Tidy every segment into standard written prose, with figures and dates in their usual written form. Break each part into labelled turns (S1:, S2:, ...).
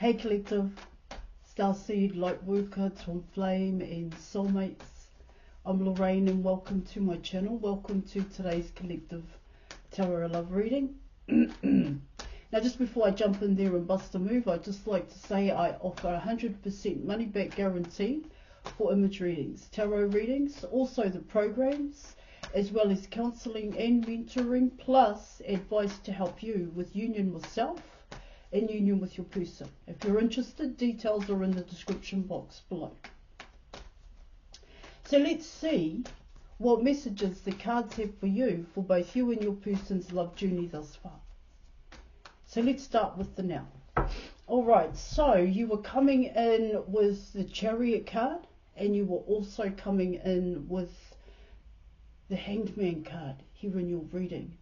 S1: Hey Collective, Starseed, Lightworker, Twin Flame and Soulmates. I'm Lorraine and welcome to my channel. Welcome to today's Collective Tarot Love reading. Now just before I jump in there and bust a move, I'd just like to say I offer 100% money back guarantee for image readings, tarot readings, also the programs, as well as counselling and mentoring, plus advice to help you with union with self and union with your person. If you're interested, details are in the description box below. So let's see what messages the cards have for you for both you and your person's love journey thus far. So let's start with the now. Alright, so you were coming in with the Chariot card, and you were also coming in with the Hanged Man card here in your reading.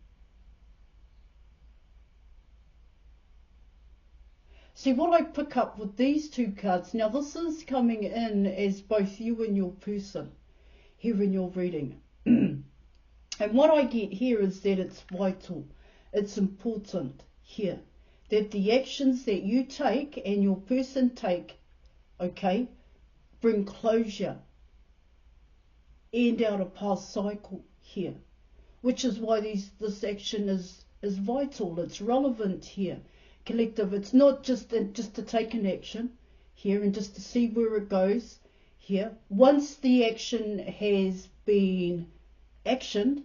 S1: See, what I pick up with these two cards, now this is coming in as both you and your person here in your reading. And what I get here is that it's vital, it's important here, that the actions that you take and your person take, okay, bring closure, end out a past cycle here, which is why this action is vital, it's relevant here. Collective, it's not just to take an action here and just to see where it goes here. Once the action has been actioned,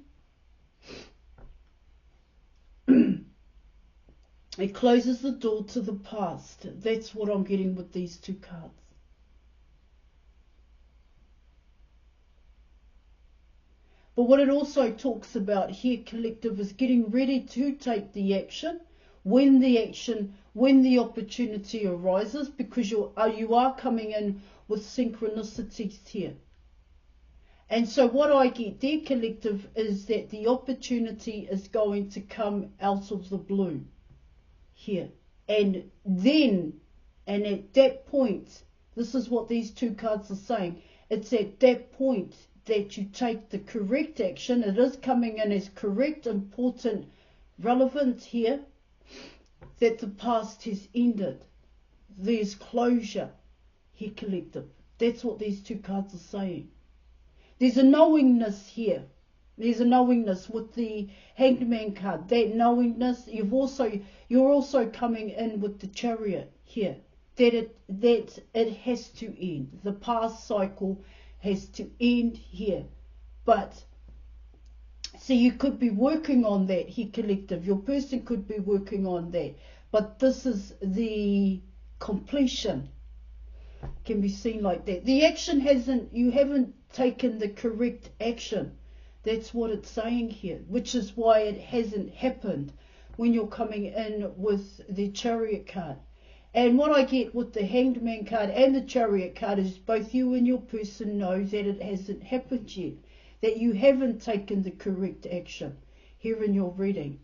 S1: it closes the door to the past. That's what I'm getting with these two cards. But what it also talks about here, Collective, is getting ready to take the action when the opportunity arises, because you are coming in with synchronicities here. And so what I get there, Collective, is that the opportunity is going to come out of the blue here. And at that point, this is what these two cards are saying, it's at that point that you take the correct action. It is coming in as correct, important, relevant here, that the past has ended. There's closure here, Collective. That's what these two cards are saying. There's a knowingness here. There's a knowingness with the Hanged Man card. That knowingness, you're also coming in with the Chariot here. That it has to end. The past cycle has to end here. But so you could be working on that here, Collective. Your person could be working on that. But this is the completion. Can be seen like that. The action you haven't taken the correct action. That's what it's saying here. Which is why it hasn't happened when you're coming in with the Chariot card. And what I get with the Hanged Man card and the Chariot card is both you and your person know that it hasn't happened yet. That you haven't taken the correct action here in your reading.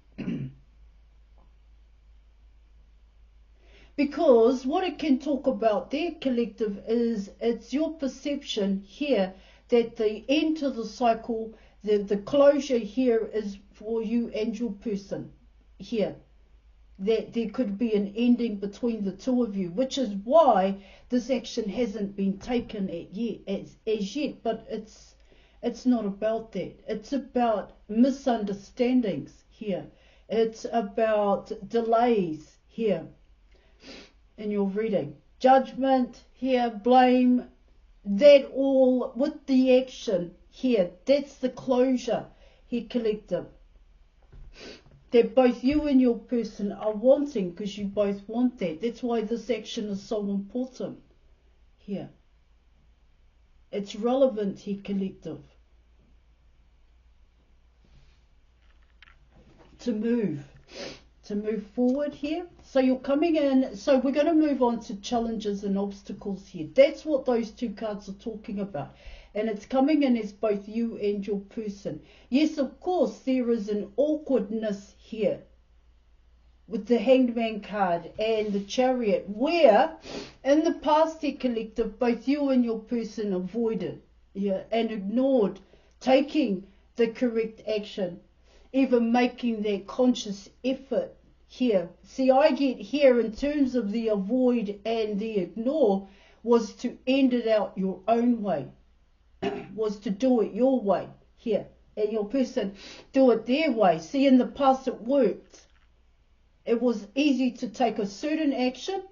S1: Because what it can talk about there, Collective, is it's your perception here that the end to the cycle, the closure here is for you and your person here. That there could be an ending between the two of you, which is why this action hasn't been taken as yet. But it's not about that. It's about misunderstandings here. It's about delays here in your reading. Judgment here, blame, that all with the action here. That's the closure here, Collective. That both you and your person are wanting, because you both want that. That's why this action is so important here. It's relevant here, Collective. To move forward here. So you're coming in, so we're going to move on to challenges and obstacles here. That's what those two cards are talking about. And it's coming in as both you and your person. Yes, of course, there is an awkwardness here with the Hanged Man card and the Chariot, where in the past here, Collective, both you and your person avoided and ignored taking the correct action, even making that conscious effort here. See, I get here in terms of the avoid and the ignore was to end it out your own way, was to do it your way here, and your person do it their way. See, in the past it worked. It was easy to take a certain action,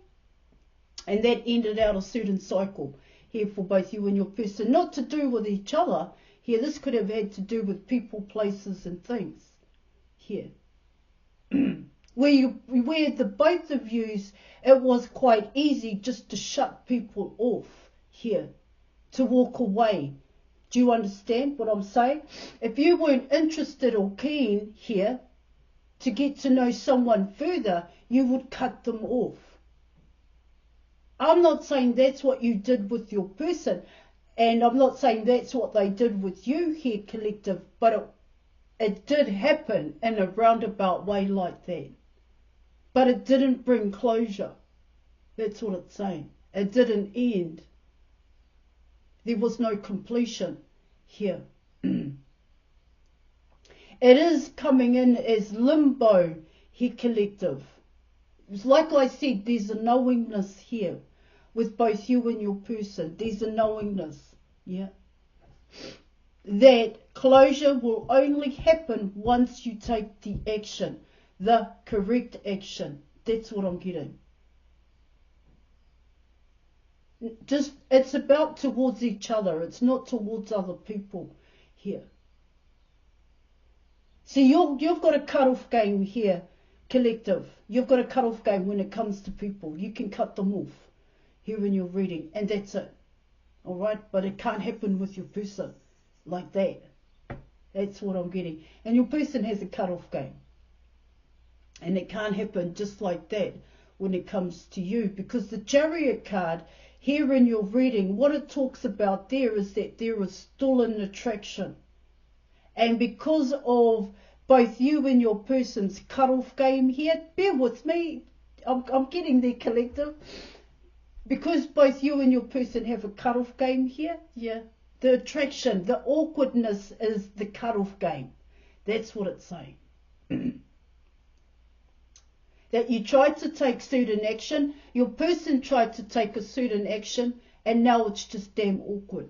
S1: and that ended out a certain cycle here for both you and your person. Not to do with each other here. This could have had to do with people, places, and things here. Where the both of yous, it was quite easy just to shut people off here, to walk away. Do you understand what I'm saying? If you weren't interested or keen here to get to know someone further, you would cut them off. I'm not saying that's what you did with your person, and I'm not saying that's what they did with you here, collective, but it did happen in a roundabout way like that. But it didn't bring closure. That's what it's saying. It didn't end. There was no completion here. It is coming in as limbo here, collective. It's like I said, there's a knowingness here with both you and your person. There's a knowingness, yeah, that closure will only happen once you take the action, the correct action. That's what I'm getting. Just, it's about towards each other. It's not towards other people here. See, you've got a cut-off game here, collective. You've got a cut-off game when it comes to people. You can cut them off here in your reading, and that's it. All right? But it can't happen with your person like that. That's what I'm getting. And your person has a cut-off game. And it can't happen just like that when it comes to you. Because the Chariot card here in your reading, what it talks about there is that there is still an attraction. And because of both you and your person's cut-off game here, bear with me, I'm getting there, collective. Because both you and your person have a cut-off game here, yeah, the attraction, the awkwardness is the cut-off game. That's what it's saying. That you tried to take certain action, your person tried to take a certain action, and now it's just damn awkward.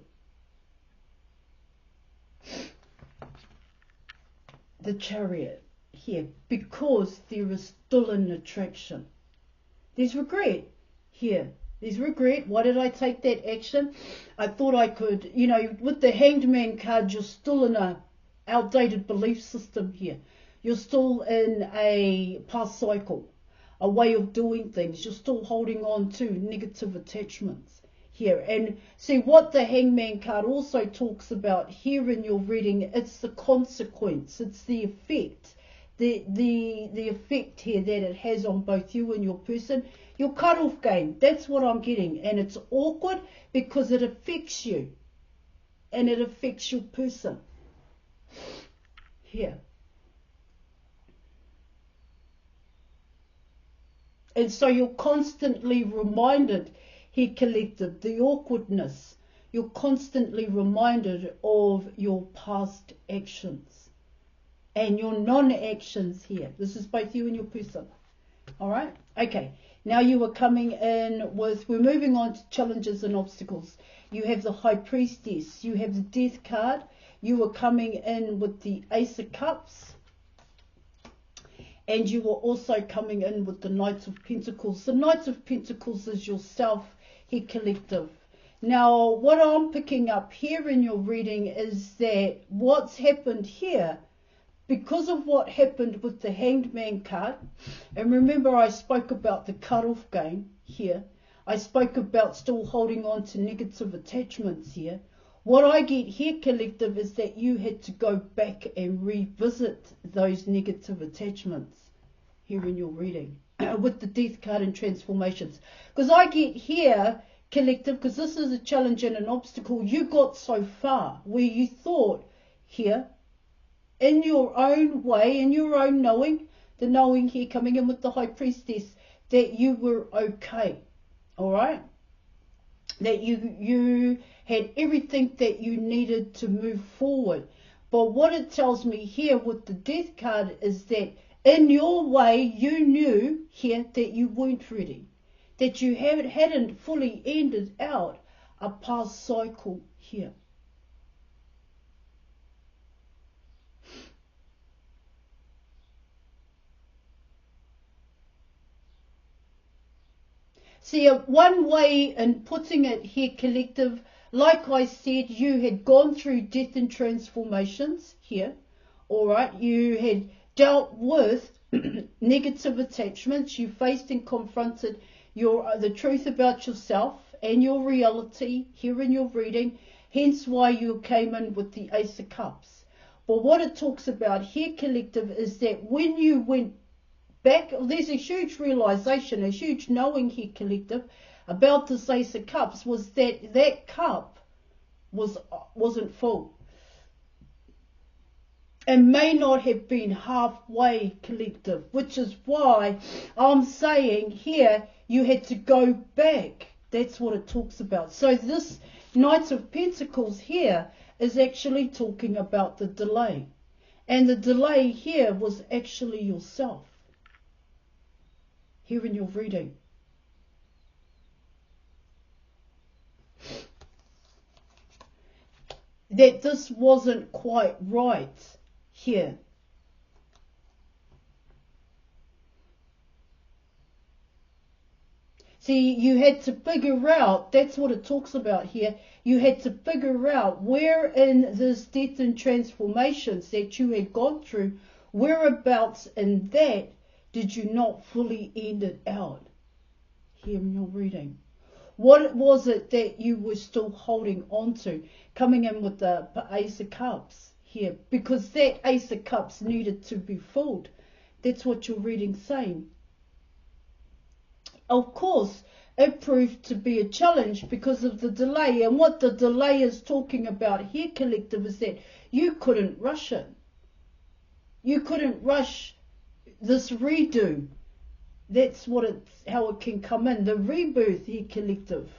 S1: The Chariot here, because there is still an attraction. There's regret here. There's regret. Why did I take that action? I thought I could, you know, with the Hanged Man card, you're still in a outdated belief system here. You're still in a past cycle, a way of doing things. You're still holding on to negative attachments here. And see what the Hangman card also talks about here in your reading, it's the consequence, it's the effect, the effect here that it has on both you and your person. Your cut-off game, that's what I'm getting. And it's awkward because it affects you and it affects your person here. And so you're constantly reminded here, collective, the awkwardness. You're constantly reminded of your past actions and your non-actions here. This is both you and your person. All right? Okay. Now you are coming in with, we're moving on to challenges and obstacles. You have the High Priestess. You have the Death card. You are coming in with the Ace of Cups. And you are also coming in with the Knight of Pentacles. The Knight of Pentacles is yourself here, collective. Now, what I'm picking up here in your reading is that what's happened here, because of what happened with the Hanged Man card, and remember I spoke about the cut-off game here. I spoke about still holding on to negative attachments here. What I get here, collective, is that you had to go back and revisit those negative attachments here in your reading with the Death card and transformations. Because I get here, collective, because this is a challenge and an obstacle, you got so far where you thought here, in your own way, in your own knowing, the knowing here coming in with the High Priestess, that you were okay, all right? That you had everything that you needed to move forward. But what it tells me here with the Death card is that in your way, you knew here that you weren't ready, that you hadn't fully ended out a past cycle here. See, one way in putting it here, collective, like I said, you had gone through death and transformations here, all right? You had dealt with negative attachments. You faced and confronted the truth about yourself and your reality here in your reading, hence why you came in with the Ace of Cups. But what it talks about here, collective, is that when you went back, there's a huge realization, a huge knowing here, collective, about this Ace of Cups, was that that cup wasn't full. And may not have been halfway, collective, which is why I'm saying here you had to go back. That's what it talks about. So this Knight of Pentacles here is actually talking about the delay. And the delay here was actually yourself. Here in your reading. That this wasn't quite right here. See, you had to figure out, that's what it talks about here, you had to figure out where in this death and transformations that you had gone through, whereabouts in that did you not fully end it out here in your reading? What was it that you were still holding on to, coming in with the Ace of Cups here? Because that Ace of Cups needed to be filled. That's what your reading's saying. Of course, it proved to be a challenge because of the delay. And what the delay is talking about here, collective, is that you couldn't rush it. You couldn't rush this redo. That's how it can come in. The rebirth here, collective.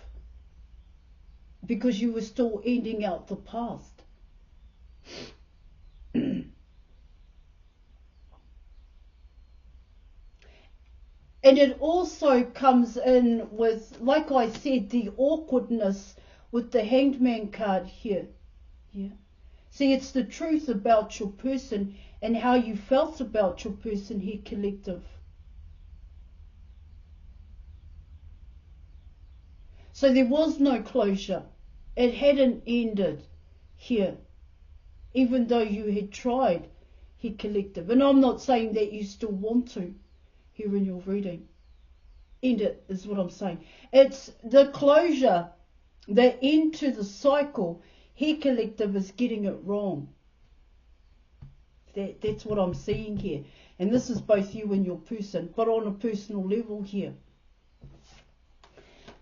S1: Because you were still ending out the past. And it also comes in with, like I said, the awkwardness with the Hanged Man card here. Yeah. See, it's the truth about your person and how you felt about your person here, collective. So there was no closure. It hadn't ended here, even though you had tried here, collective. And I'm not saying that you still want to here in your reading. End it is what I'm saying. It's the closure, the end to the cycle. Here, collective, is getting it wrong. That's what I'm seeing here. And this is both you and your person, but on a personal level here.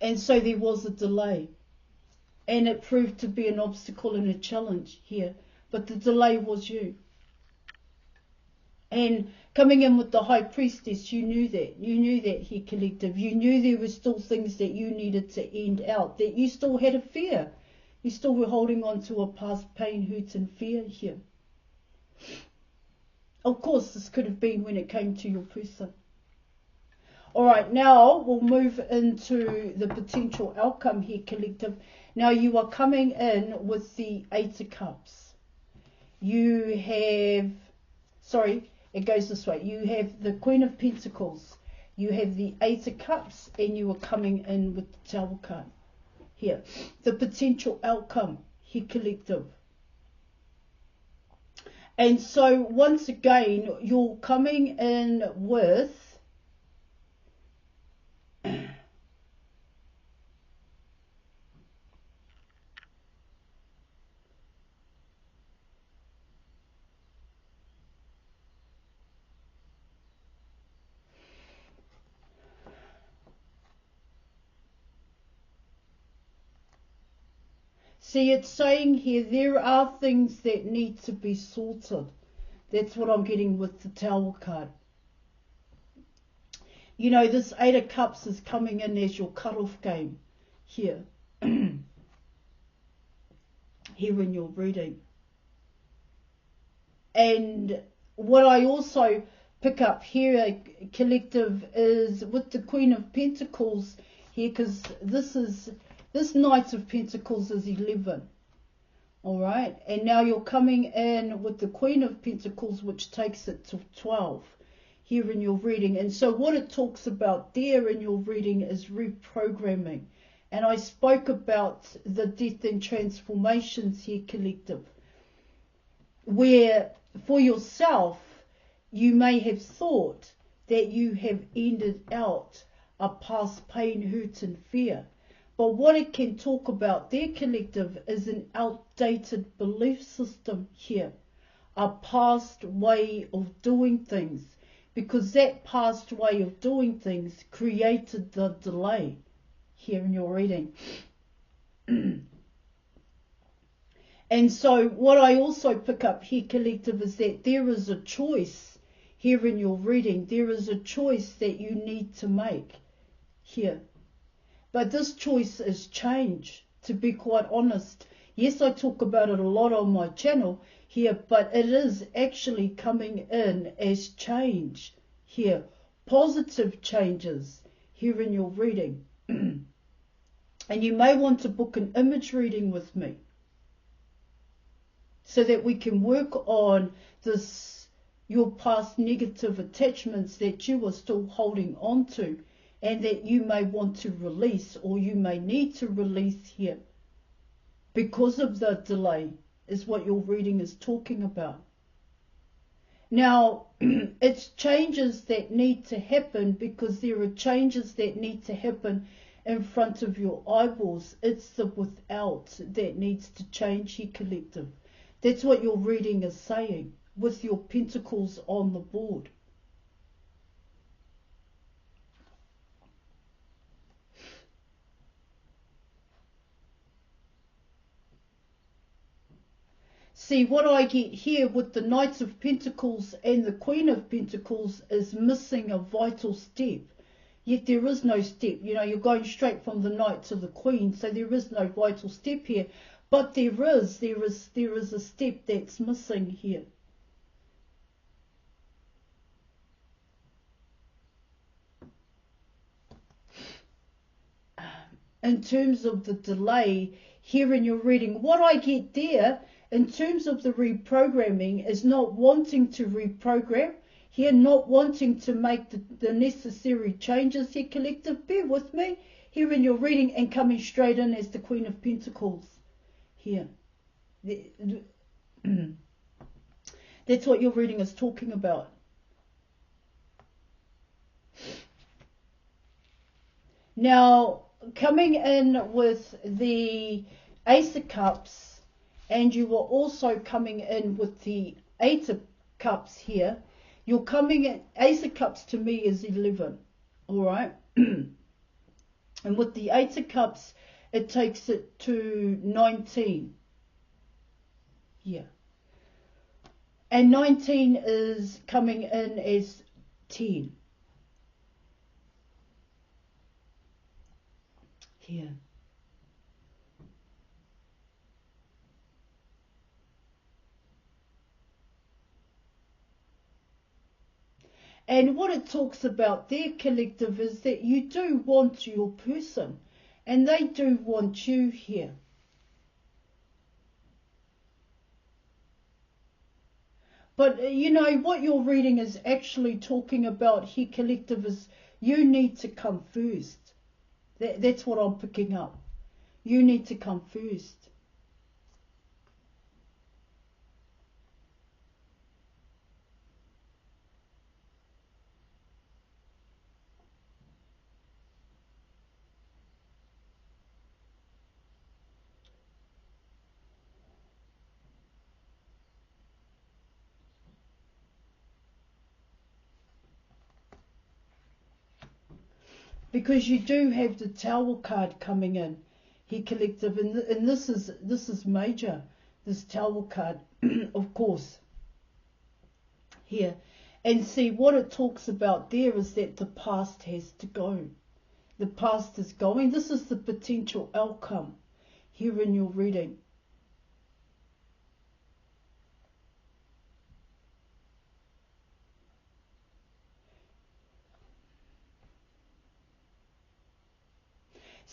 S1: And so there was a delay. And it proved to be an obstacle and a challenge here. But the delay was you. And coming in with the High Priestess, you knew that. You knew that here, collective. You knew there were still things that you needed to end out. That you still had a fear. You still were holding on to a past pain, hurt and fear here. Of course, this could have been when it came to your person. Alright, now we'll move into the potential outcome here, collective. Now you are coming in with the Eight of Cups. You have, it goes this way. You have the Queen of Pentacles. You have the Eight of Cups, and you are coming in with the Tower card. Here, the potential outcome here, collective. And so once again, you're coming in with see, it's saying here, there are things that need to be sorted. That's what I'm getting with the Tower card. You know, this Eight of Cups is coming in as your cut-off game here. Here in your reading. And what I also pick up here, collective, is with the Queen of Pentacles here, because this Knight of Pentacles is 11. All right, and now you're coming in with the Queen of Pentacles, which takes it to 12 here in your reading. And so what it talks about there in your reading is reprogramming. And I spoke about the death and transformations here, collective, where for yourself, you may have thought that you have ended out a past pain, hurt and fear. But what it can talk about there, collective, is an outdated belief system here, a past way of doing things, because that past way of doing things created the delay here in your reading. And so what I also pick up here, collective, is that there is a choice here in your reading. There is a choice that you need to make here. But this choice is change, to be quite honest. Yes, I talk about it a lot on my channel here, but it is actually coming in as change here. Positive changes here in your reading. And you may want to book an image reading with me so that we can work on this, your past negative attachments that you are still holding on to, and that you may want to release, or you may need to release here because of the delay, is what your reading is talking about. Now, it's changes that need to happen, because there are changes that need to happen in front of your eyeballs. It's the without that needs to change here, collective. That's what your reading is saying with your pentacles on the board. See, what I get here with the Knights of Pentacles and the Queen of Pentacles is missing a vital step. Yet there is no step. You know, you're going straight from the Knight to the Queen, so there is no vital step here. But there is a step that's missing here. In terms of the delay here in your reading, what I get there in terms of the reprogramming is not wanting to reprogram here, not wanting to make the necessary changes here, collective. Bear with me here in your reading, and coming straight in as the Queen of Pentacles here. That's what your reading is talking about. Now, coming in with the Ace of Cups, and you are also coming in with the Eight of Cups here. You're coming in, Ace of Cups to me is 11, all right? And with the Eight of Cups, it takes it to 19. Yeah. And 19 is coming in as 10. Here. And what it talks about there, collective, is that you do want your person, and they do want you here. But you know what your reading is actually talking about here, collective, is you need to come first. That's what I'm picking up. You need to come first. Because you do have the Tower card coming in here, collective, and this is major, this Tower card, of course, here. And see, what it talks about there is that the past has to go. The past is going. This is the potential outcome here in your reading.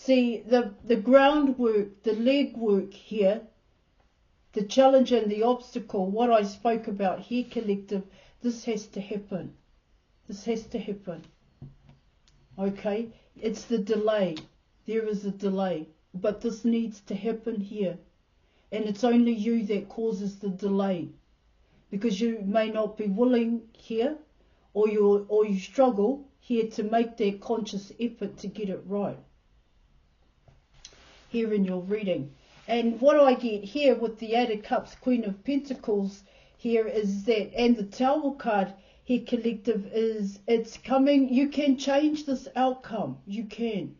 S1: See, the groundwork, the legwork here, the challenge and the obstacle, what I spoke about here, collective, this has to happen. This has to happen. Okay? It's the delay. There is a delay. But this needs to happen here. And it's only you that causes the delay. Because you may not be willing here, or you struggle here to make that conscious effort to get it right. Here in your reading. And what I get here with the Eight of Cups, Queen of Pentacles here is that, and the Tower card here, collective, is it's coming. You can change this outcome. You can.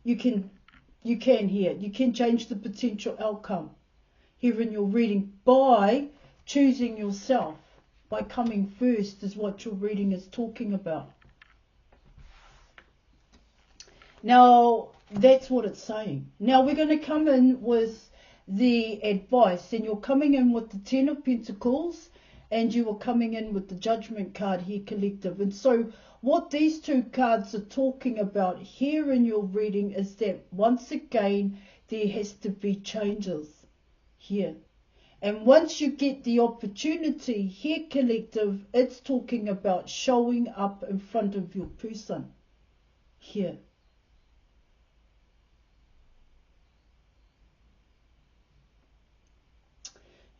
S1: You can here. You can change the potential outcome here in your reading by choosing yourself, by coming first is what your reading is talking about. Now, that's what it's saying. Now, we're going to come in with the advice, and you're coming in with the Ten of Pentacles, and you are coming in with the Judgment card here, collective. And so what these two cards are talking about here in your reading is that, once again, there has to be changes here. And once you get the opportunity here, collective, it's talking about showing up in front of your person here.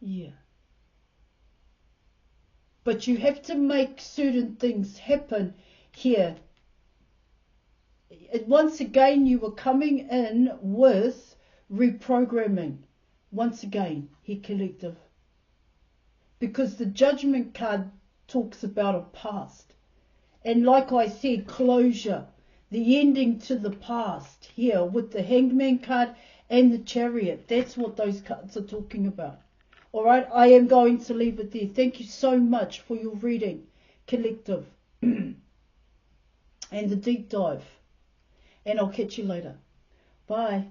S1: Yeah. But you have to make certain things happen here. Once again, you were coming in with reprogramming. Once again, here, collective. Because the Judgment card talks about a past. And like I said, closure. The ending to the past here with the Hangman card and the Chariot. That's what those cards are talking about. All right, I am going to leave it there. Thank you so much for your reading, collective, and the deep dive. And I'll catch you later. Bye.